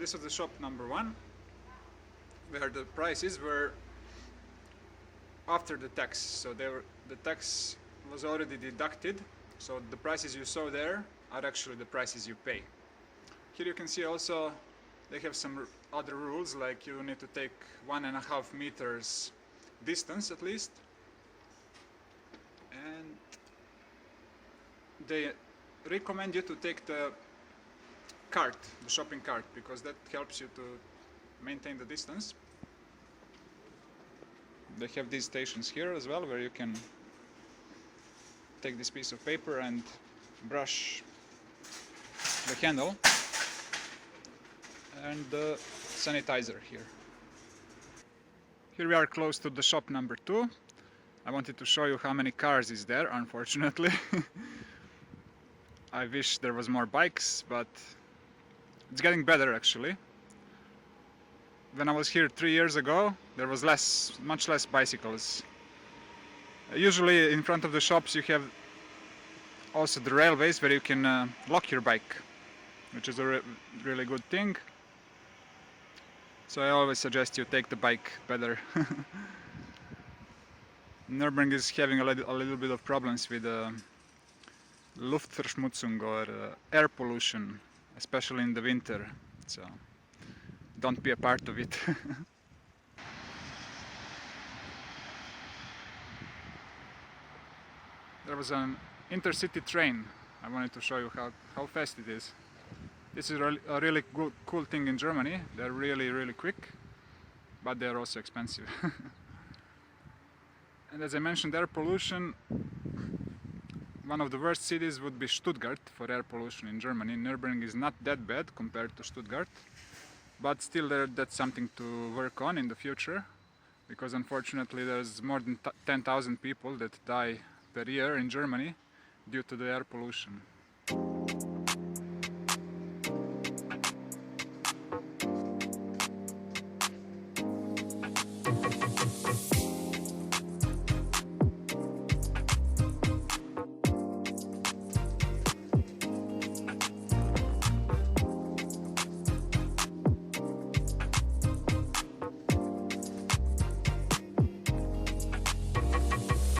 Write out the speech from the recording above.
this was the shop number 1, where the prices were after the tax. So the tax was already deducted, so the prices you saw there are actually the prices you pay. Here you can see also they have some other rules, like you need to take 1.5 meters distance at least, and they recommend you to take the cart, the shopping cart, because that helps you to maintain the distance. They have these stations here as well, where you can take this piece of paper and brush the handle, and the sanitizer here. Here we are close to the shop number 2. I wanted to show you how many cars is there, unfortunately. I wish there was more bikes, but it's getting better actually. When I was here 3 years ago, there was much less bicycles. Usually in front of the shops you have also the railways where you can lock your bike, which is a really good thing. So I always suggest you take the bike better. Nürburgring is having a little bit of problems with Luftverschmutzung, or air pollution, especially in the winter, so don't be a part of it. There was an intercity train. I wanted to show you how fast it is. This is a really cool thing in Germany. They're really quick, but they're also expensive. And as I mentioned, air pollution, one of the worst cities would be Stuttgart for air pollution in Germany. Nürburgring is not that bad compared to Stuttgart, but still that's something to work on in the future, because unfortunately there's more than 10,000 people that die per year in Germany due to the air pollution.